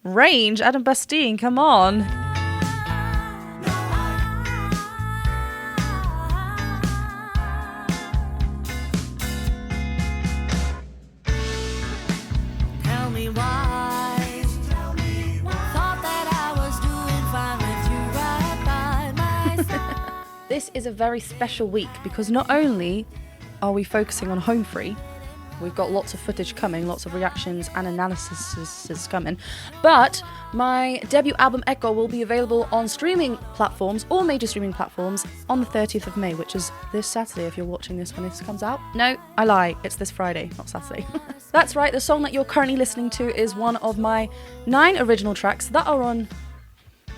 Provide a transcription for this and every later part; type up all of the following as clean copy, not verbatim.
Range? Adam Bastine, come on. Tell me why. Thought that I was doing fine with you right by my side. This is a very special week because not only are we focusing on Home Free, we've got lots of footage coming, lots of reactions and analysis coming, but my debut album Echo will be available on streaming platforms, all major streaming platforms, on the 30th of May, which is this Saturday if you're watching this when this comes out. No, I lie, it's this Friday, not Saturday. That's right, the song that you're currently listening to is one of my 9 original tracks that are on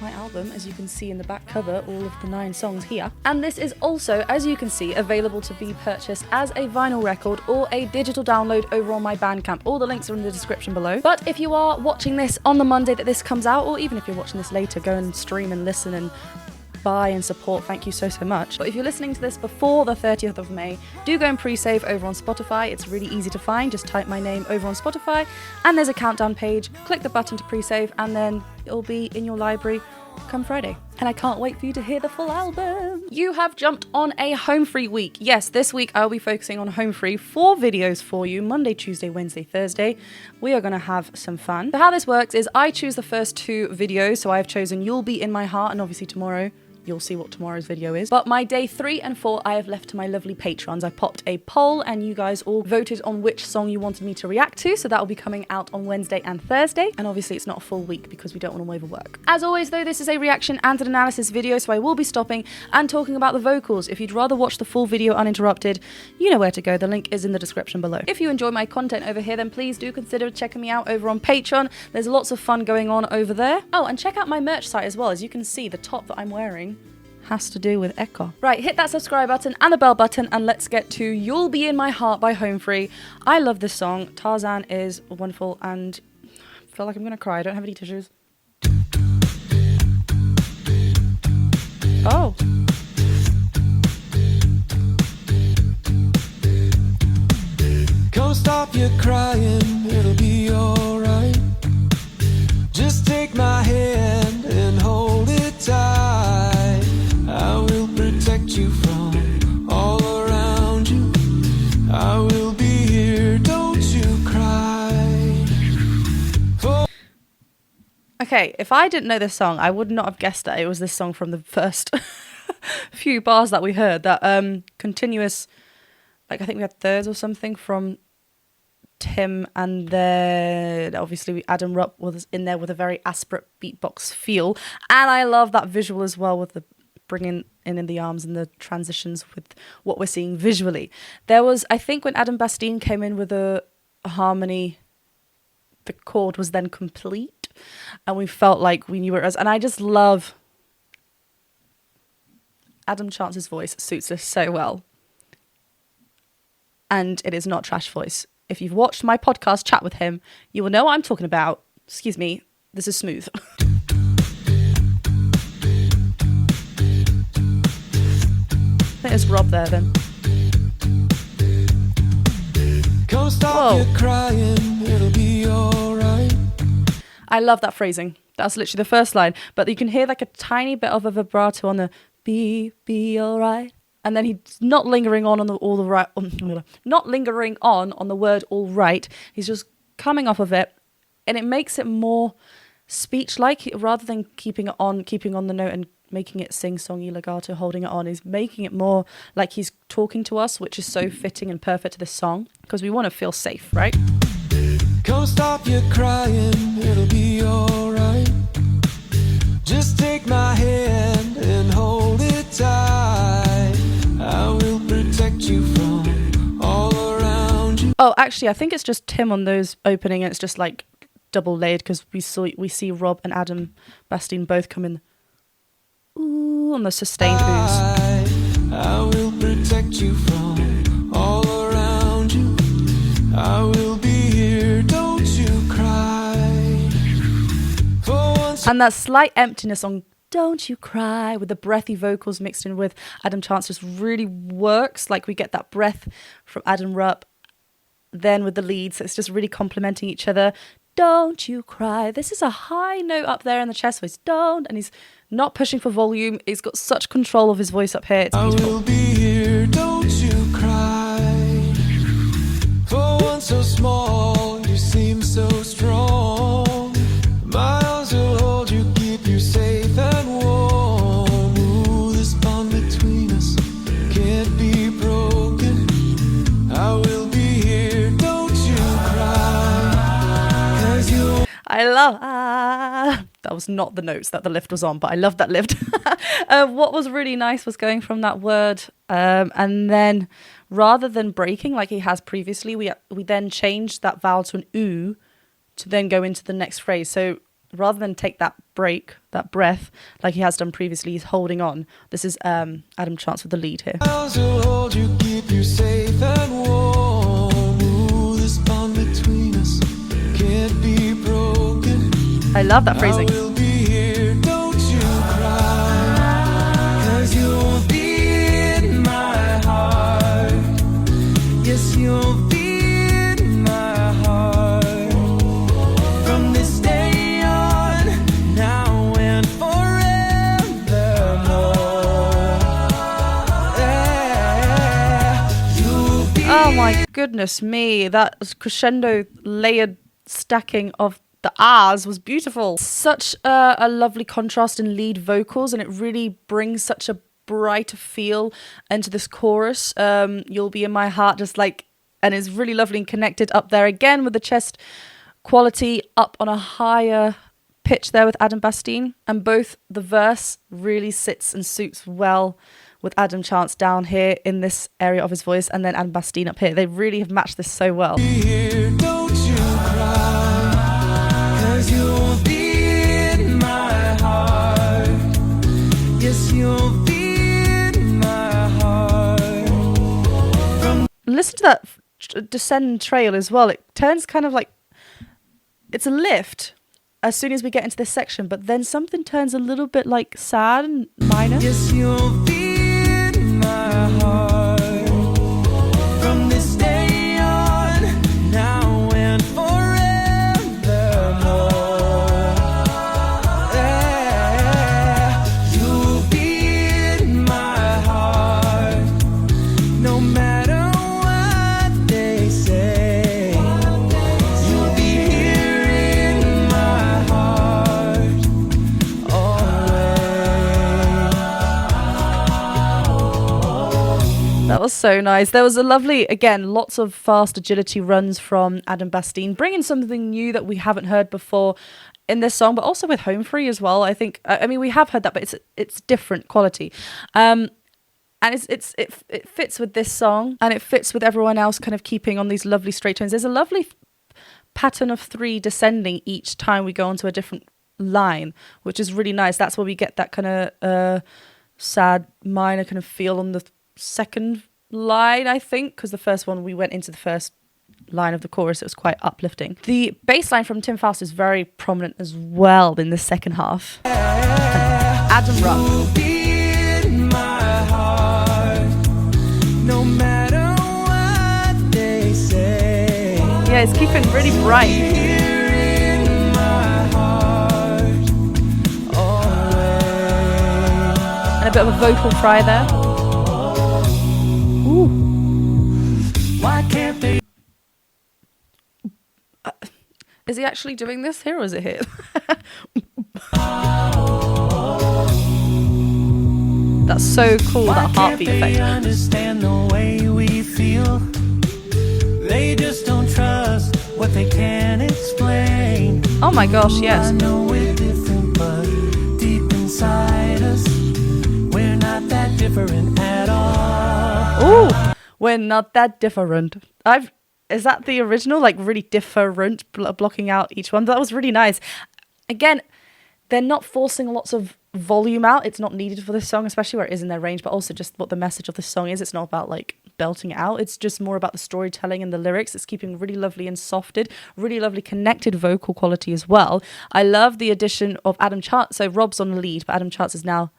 my album, as you can see in the back cover, all of the 9 songs here. And this is also, as you can see, available to be purchased as a vinyl record or a digital download over on my Bandcamp. All the links are in the description below. But if you are watching this on the Monday that this comes out, or even if you're watching this later, go and stream and listen and buy and support. Thank you so much. But if you're listening to this before the 30th of May, do go and pre-save over on Spotify. It's really easy to find. Just type my name over on Spotify and there's a countdown page. Click the button to pre-save and then it'll be in your library come Friday. And I can't wait for you to hear the full album. You have jumped on a Home Free week. Yes, this week I'll be focusing on Home Free. 4 videos for you, Monday, Tuesday, Wednesday, Thursday. We are going to have some fun. So how this works is I choose the first 2 videos. So I've chosen You'll Be In My Heart and obviously tomorrow you'll see what tomorrow's video is. But my day 3 and 4 I have left to my lovely patrons. I popped a poll and you guys all voted on which song you wanted me to react to, so that will be coming out on Wednesday and Thursday. And obviously it's not a full week because we don't want to overwork. As always though, this is a reaction and an analysis video, so I will be stopping and talking about the vocals. If you'd rather watch the full video uninterrupted, you know where to go. The link is in the description below. If you enjoy my content over here, then please do consider checking me out over on Patreon. There's lots of fun going on over there. Oh, and check out my merch site as well. As you can see, the top that I'm wearing has to do with Echo. Right, hit that subscribe button and the bell button and let's get to You'll Be In My Heart by Home Free. I love this song. Tarzan is wonderful and I feel like I'm gonna cry. I don't have any tissues. Oh. Come stop your crying, it'll be alright. Just take my hand and hold it tight. I will protect you from all around you. I will be here, don't you cry. Okay, if I didn't know this song, I would not have guessed that it was this song from the first few bars that we heard. That continuous, like I think we had thirds or something from Tim, and then obviously Adam Rupp was in there with a very aspirate beatbox feel. And I love that visual as well with the bringing in the arms and the transitions with what we're seeing visually. There was, I think when Adam Bastine came in with a harmony, the chord was then complete and we felt like we knew where it was. And I just love Adam Chance's voice, suits this so well. And it is not trash voice. If you've watched my podcast chat with him, you will know what I'm talking about. Excuse me, this is smooth. There's Rob there then. Come stop your crying, it'll be alright. I love that phrasing. That's literally the first line. But you can hear like a tiny bit of a vibrato on the be alright. And then he's not lingering on the all the right, not lingering on the word all right. He's just coming off of it, and it makes it more speech-like rather than keeping on the note and making it sing-songy legato, holding it on. He's making it more like he's talking to us, which is so fitting and perfect to this song because we want to feel safe, right? Come stop your crying, it'll be alright. Just take my hand and hold it tight. I will protect you from all around you. Oh, actually, I think it's just Tim on those opening, and it's just like double layered because we see Rob and Adam Bastine both come in. Ooh, on the sustained ooze. I will protect you from all around you. I will be here, don't you cry. For once. And that slight emptiness on Don't You Cry with the breathy vocals mixed in with Adam Chance just really works. Like we get that breath from Adam Rupp, then with the leads, so it's just really complementing each other. don't you cry. This is a high note up there in the chest voice, don't, and he's not pushing for volume. He's got such control of his voice up here. It's I beautiful. will be here, don't you cry. For one so small, you seem so strong. My arms will hold you, keep you safe and warm. Ooh, this bond between us can't be broken. I will be here, don't you cry. 'Cause you I love that was not the notes that the lift was on, but I love that lift. What was really nice was going from that word, and then rather than breaking like he has previously, we then changed that vowel to an oo to then go into the next phrase. So rather than take that break, that breath, like he has done previously, he's holding on. This is Adam Chance with the lead here. arms will hold you, keep you safe and warm. Ooh, this bond between us can't be broken. I love that phrasing. I will be here, don't you cry. 'Cause you'll be in my heart. Yes, you'll be in my heart. From this day on, now and forevermore. Yeah, you'll be. Oh my goodness me, that crescendo layered stacking of the R's was beautiful. Such a lovely contrast in lead vocals, and it really brings such a bright feel into this chorus. You'll be in my heart, just like, and it's really lovely and connected up there again with the chest quality up on a higher pitch there with Adam Bastine, and both the verse really sits and suits well with Adam Chance down here in this area of his voice, and then Adam Bastine up here. They really have matched this so well. Here, don't you cry. 'Cause you'll be in my heart. Yes, you'll be in my heart. Listen to that descend trail as well. It turns kind of like, it's a lift as soon as we get into this section, but then something turns a little bit like sad and minor. Yes, you'll be in my heart. From this day on, now and forevermore. Yeah, you'll be in my heart. No matter what they say, you'll be here in my heart always. That was so nice. There was a lovely, again, lots of fast agility runs from Adam Bastine, bringing something new that we haven't heard before in this song, but also with Home Free as well. I think, I mean, we have heard that, but it's different quality. And it fits with this song, and it fits with everyone else kind of keeping on these lovely straight tones. There's a lovely pattern of 3 descending each time we go onto a different line, which is really nice. That's where we get that kind of sad minor kind of feel on the second line, I think, because the first one we went into the first line of the chorus, it was quite uplifting. The bass line from Tim Faust is very prominent as well in the second half. Adam Ruck. You'll be in my heart. No matter what they say. Yeah, it's keeping really bright. Here in my heart always. And a bit of a vocal fry there. Ooh. Why can't they? Is he actually doing this here, or is it here? That's so cool, that heartbeat They effect. understand the way we feel. They just don't trust what they can't explain. Oh my gosh, I yes. know we're different, but deep inside us, we're not that different at all. Ooh, we're not that different. Is that the original? Like really different, blocking out each one. That was really nice. Again, they're not forcing lots of volume out. It's not needed for this song, especially where it is in their range, but also just what the message of this song is. It's not about like belting it out. It's just more about the storytelling and the lyrics. It's keeping really lovely and softed, really lovely connected vocal quality as well. I love the addition of Adam Chance. So Rob's on the lead, but Adam Chance is now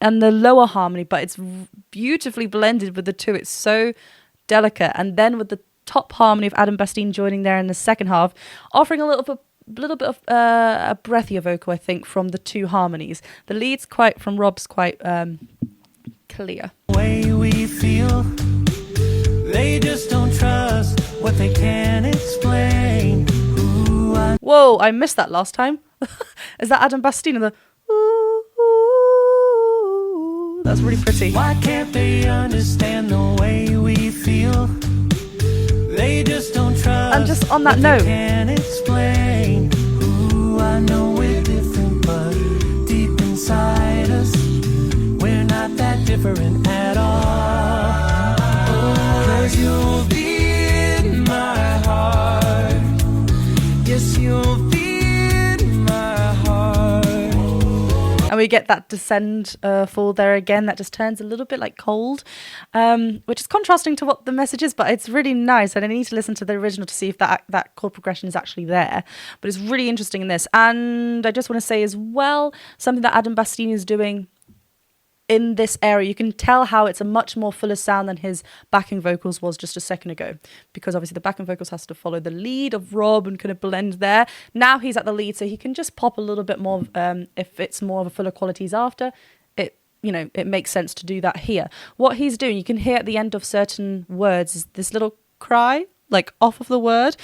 and the lower harmony, but it's beautifully blended with the two. It's so delicate. And then with the top harmony of Adam Bastine joining there in the second half, offering a little little bit of a breathier vocal, I think, from the two harmonies. The lead's from Rob's quite clear. Way we feel, they just don't trust what they can't explain. Whoa, I missed that last time. Is that Adam Bastine? The ooh, ooh, that's really pretty. Why can't they understand the way we feel? They just don't trust. And just on that note, can't explain. Ooh, I know we're different, but deep inside us, we're not that different at all. 'Cause you'll be in my heart. Yes, you'll be in my heart. and we get that descend fall there again. That just turns a little bit like cold, which is contrasting to what the message is, but it's really nice. And I need to listen to the original to see if that chord progression is actually there. But it's really interesting in this. And I just want to say as well, something that Adam Bastine is doing in this area, you can tell how it's a much more fuller sound than his backing vocals was just a second ago, because obviously the backing vocals has to follow the lead of Rob and kind of blend there. Now he's at the lead, so he can just pop a little bit more if it's more of a fuller qualities after it. You know, it makes sense to do that here. What he's doing, you can hear at the end of certain words is this little cry, like off of the word.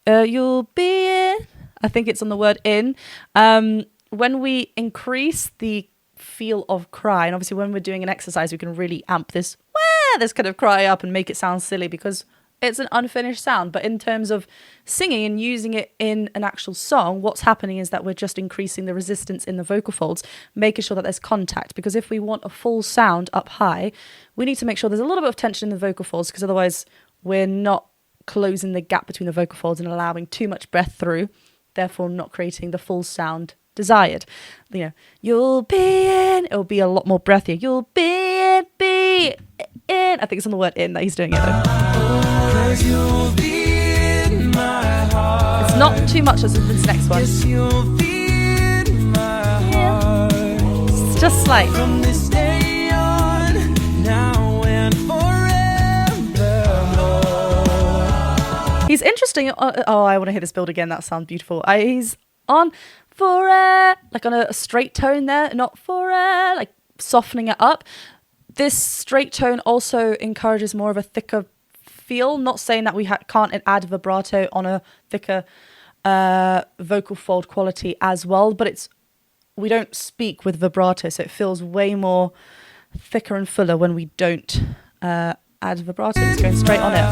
You'll be in. I think it's on the word in. When we increase the feel of cry, and obviously when we're doing an exercise we can really amp this kind of cry up and make it sound silly because it's an unfinished sound. But in terms of singing and using it in an actual song, what's happening is that we're just increasing the resistance in the vocal folds, making sure that there's contact, because if we want a full sound up high, we need to make sure there's a little bit of tension in the vocal folds, because otherwise we're not closing the gap between the vocal folds and allowing too much breath through, therefore not creating the full sound desired. You know, you'll be in, it'll be a lot more breathier. You'll be in. I think it's on the word in that he's doing it though. 'Cause you'll be in my heart. It's not too much as in this next one. Yes, you'll be in my heart. It's just like From this day on, now and forevermore. he's interesting. Oh, I want to hear this build again. That sounds beautiful. He's on like on a straight tone there, not like softening it up. This straight tone also encourages more of a thicker feel. Not saying that we can't add vibrato on a thicker vocal fold quality as well, but we don't speak with vibrato, so it feels way more thicker and fuller when we don't add vibrato. It's going straight on it.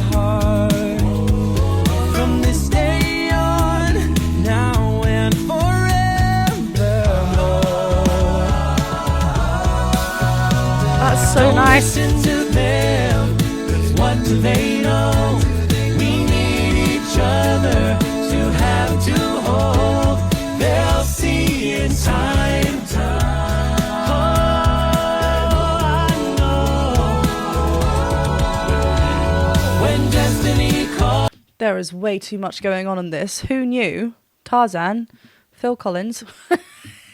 From this day on, now and forevermore. That's so nice. Listen to them, 'cause what do they know? We need each other to have to hold. They'll see in time. Oh, I know. When destiny calls. There is way too much going on in this. Who knew? Tarzan, Phil Collins.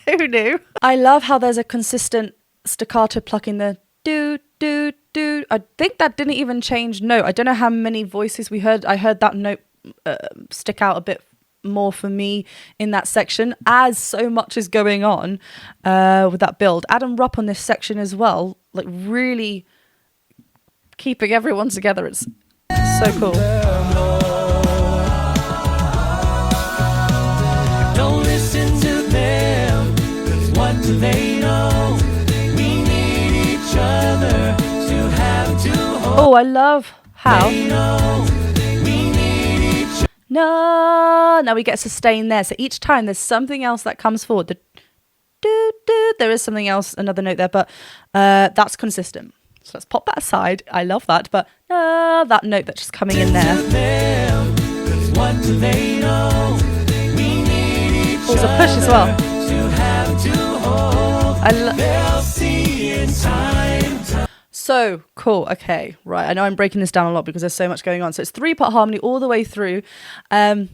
Who knew? I love how there's a consistent staccato plucking the do do do. I think that didn't even change note. I don't know how many voices we heard. I heard that note stick out a bit more for me in that section, as so much is going on with that build. Adam Rupp on this section as well, like really keeping everyone together. It's so cool. Don't listen to them, 'cause what do they know? We need each other to have to hold. Oh, I love how. They know we need each No, now we get sustain there. So each time there's something else that comes forward. The do do, there is something else, another note there, but that's consistent. So let's pop that aside. I love that, but that note that's just coming in there. them, 'cause what do they know? We need each Also push as well. to have to hold. They'll see in time. So cool. Okay, right. I know I'm breaking this down a lot because there's so much going on. So it's 3-part harmony all the way through on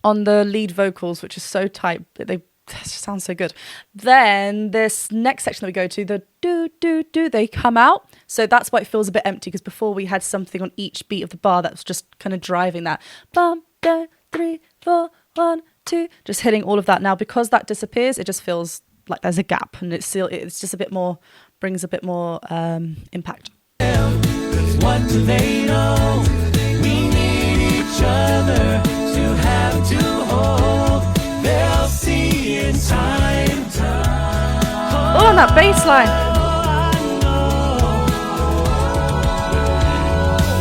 the lead vocals, which is so tight. They just sound so good. Then this next section that we go to, the do do do, they come out. So that's why it feels a bit empty, because before we had something on each beat of the bar that was just kind of driving that. Bum, da, 3, 4, 1, 2, just hitting all of that. Now, because that disappears, it just feels like there's a gap, and it's just a bit more, brings a bit more impact. What do they know? We need each other to have to hold. They'll see in time. Oh, and that bass line.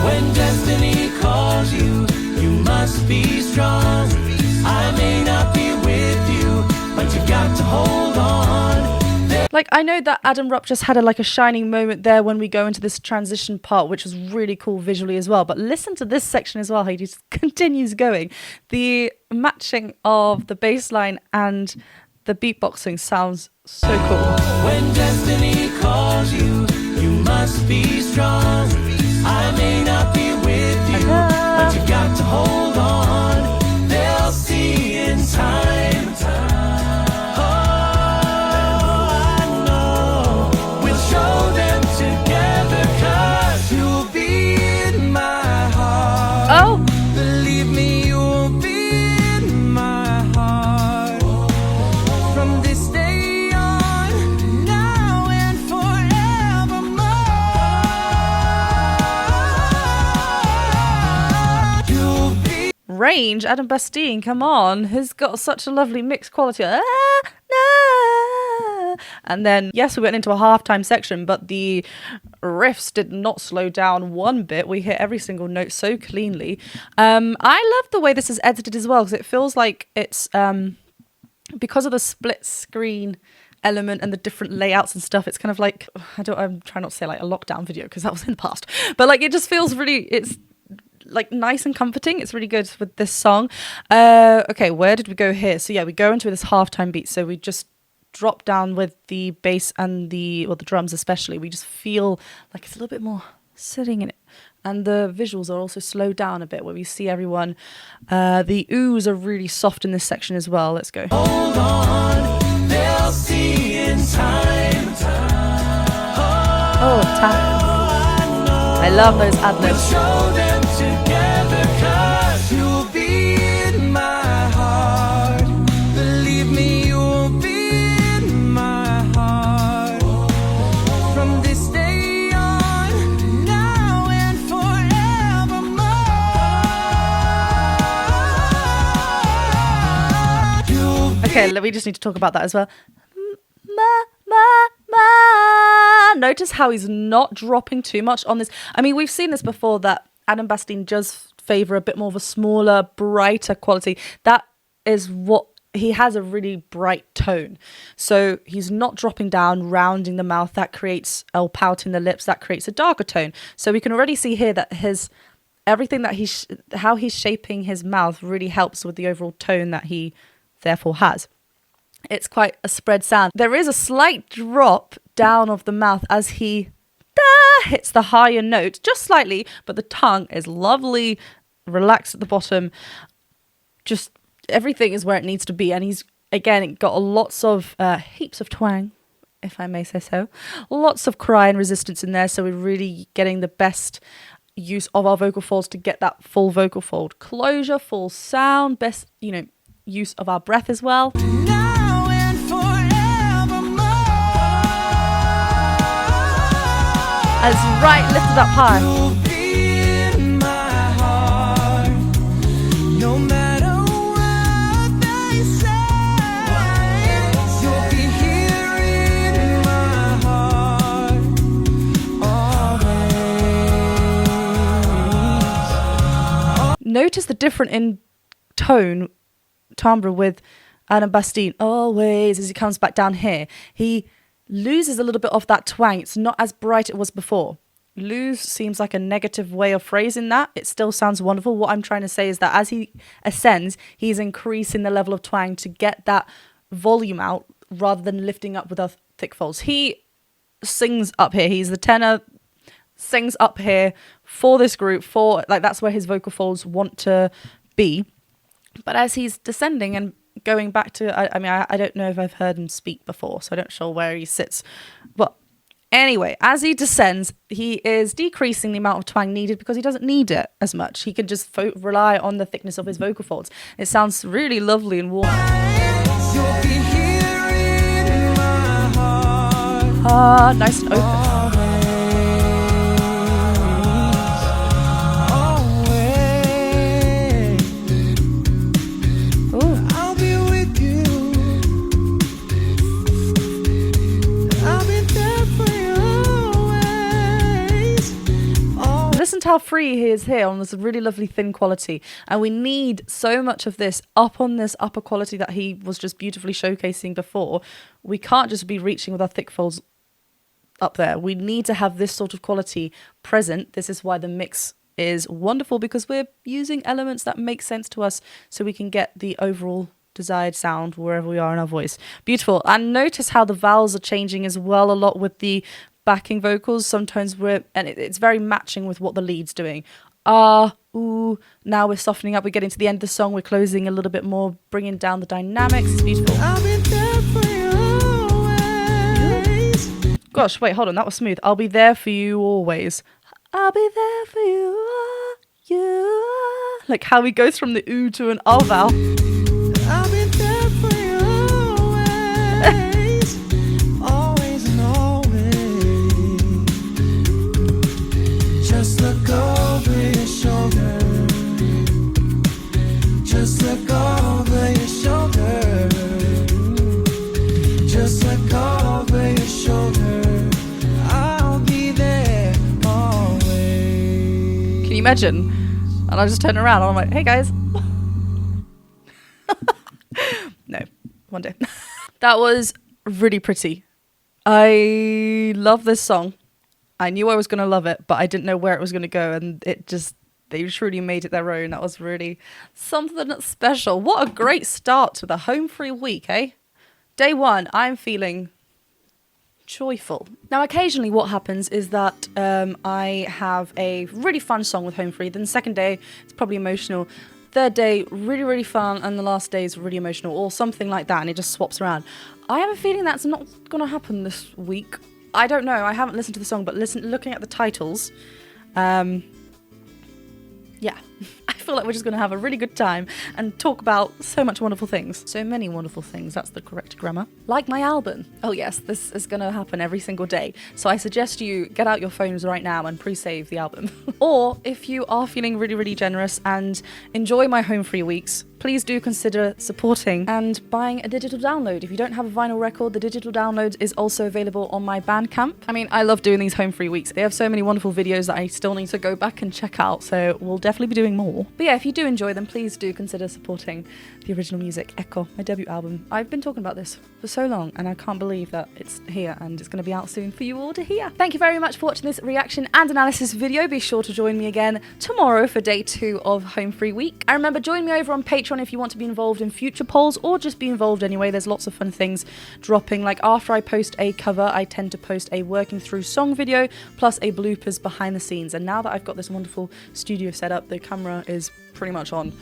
When destiny calls you, you must be strong. I may not be with you, but you got to hold on. Like, I know that Adam Rupp just had a shining moment there when we go into this transition part, which was really cool visually as well. But listen to this section as well, how he just continues going. The matching of the bass line and the beatboxing sounds so cool. When destiny calls you, you must be strong. I may not be with you, but you got to hold on. They'll see in time. Oh, I know. We'll show them together, 'cause you'll be in my heart. Oh, Believe me, you'll be in my heart. From this day on, now and forevermore. You'll be. range, Adam Bastine, come on, has got such a lovely mixed quality. And then, yes, we went into a halftime section, but the riffs did not slow down one bit. We hit every single note so cleanly. I love the way this is edited as well, because it feels like it's because of the split screen element and the different layouts and stuff. It's kind of like, I'm trying not to say like a lockdown video, because that was in the past, but like it just feels really, it's like nice and comforting. It's really good with this song. Okay, where did we go here? So yeah, we go into this halftime beat. So we just drop down with the bass and the drums especially. We just feel like it's a little bit more sitting in it. And the visuals are also slowed down a bit, where we see everyone. The oohs are really soft in this section as well. Let's go. Hold on, they'll see in time. Oh, time. I love those ad-libs. Show them together, 'cause you'll be in my heart. Believe me, you'll be in my heart. From this day on, now and forevermore. You'll be. Okay, we just need to talk about that as well. Notice how he's not dropping too much on this. I mean, we've seen this before, that Adam Bastine does favour a bit more of a smaller, brighter quality. That is what he has, a really bright tone. So he's not dropping down, rounding the mouth. That creates pouting the lips. That creates a darker tone. So we can already see here that everything that how he's shaping his mouth really helps with the overall tone that he therefore has. It's quite a spread sound. There is a slight drop down of the mouth as he hits the higher note, just slightly, but the tongue is lovely, relaxed at the bottom. Just everything is where it needs to be. And he's, again, got lots of heaps of twang, if I may say so. Lots of cry and resistance in there. So we're really getting the best use of our vocal folds to get that full vocal fold closure, full sound, best, use of our breath as well. Now and forevermore. And it's right lifted up high. You'll be in my heart, no matter what they say. You'll be here in my heart, always. Notice the different in tone timbre with Adam Bastine, always, as he comes back down here. He loses a little bit of that twang. It's not as bright it was before. Lose seems like a negative way of phrasing that. It still sounds wonderful. What I'm trying to say is that as he ascends, he's increasing the level of twang to get that volume out rather than lifting up with our thick folds. He sings up here. He's the tenor, sings up here for this group, that's where his vocal folds want to be. But as he's descending and going back to, I don't know if I've heard him speak before, so I don't sure where he sits. But Anyway, as he descends, he is decreasing the amount of twang needed because he doesn't need it as much. He can just rely on the thickness of his vocal folds. It sounds really lovely and warm. You'll be here in my heart. Nice and open. Listen to how free he is here on this really lovely thin quality, and we need so much of this up on this upper quality that he was just beautifully showcasing before. We can't just be reaching with our thick folds up there. We need to have this sort of quality present. This is why the mix is wonderful, because we're using elements that make sense to us so we can get the overall desired sound wherever we are in our voice. Beautiful. And notice how the vowels are changing as well a lot with the backing vocals. Sometimes it's very matching with what the lead's doing. Ooh, now we're softening up, we're getting to the end of the song, we're closing a little bit more, bringing down the dynamics. It's beautiful. I'll be there for you always. Gosh, wait, hold on, that was smooth. I'll be there for you always. I'll be there for you. Like how he goes from the ooh to an ah vowel. I'll be there for you always. Always and always. Just look over your shoulder. Just look over your shoulder. Just look over your shoulder. I'll be there always. Can you imagine? And I just turn around and I'm like, hey guys. No, one day. That was really pretty. I love this song. I knew I was going to love it, but I didn't know where it was going to go, and they truly made it their own. That was really something special. What a great start to the home free week, eh? Day one, I'm feeling joyful. Now, occasionally what happens is that I have a really fun song with home free. Then the second day, it's probably emotional. Third day, really, really fun, and the last day is really emotional, or something like that, and it just swaps around. I have a feeling that's not going to happen this week. I don't know. I haven't listened to the song, but looking at the titles, yeah. I feel like we're just going to have a really good time and talk about so much wonderful things. So many wonderful things. That's the correct grammar. Like my album. Oh yes, this is going to happen every single day. So I suggest you get out your phones right now and pre-save the album. Or if you are feeling really, really generous and enjoy my home free weeks, please do consider supporting and buying a digital download. If you don't have a vinyl record, the digital download is also available on my Bandcamp. I mean, I love doing these home free weeks. They have so many wonderful videos that I still need to go back and check out, so we'll definitely be doing more. But yeah, if you do enjoy them, please do consider supporting the original music, Echo, my debut album. I've been talking about this for so long, and I can't believe that it's here and it's going to be out soon for you all to hear. Thank you very much for watching this reaction and analysis video. Be sure to join me again tomorrow for day 2 of Home Free Week. And remember, join me over on Patreon if you want to be involved in future polls, or just be involved anyway. There's lots of fun things dropping. Like after I post a cover, I tend to post a working through song video plus a bloopers behind the scenes. And now that I've got this wonderful studio set up, the camera is pretty much on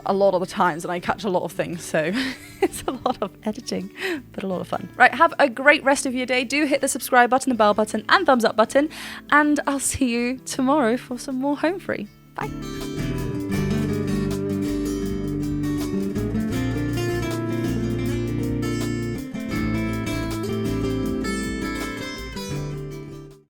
a lot of the times and I catch a lot of things, so it's a lot of editing but a lot of fun. Right, have a great rest of your day. Do hit the subscribe button, the bell button and thumbs up button, and I'll see you tomorrow for some more Home Free. Bye.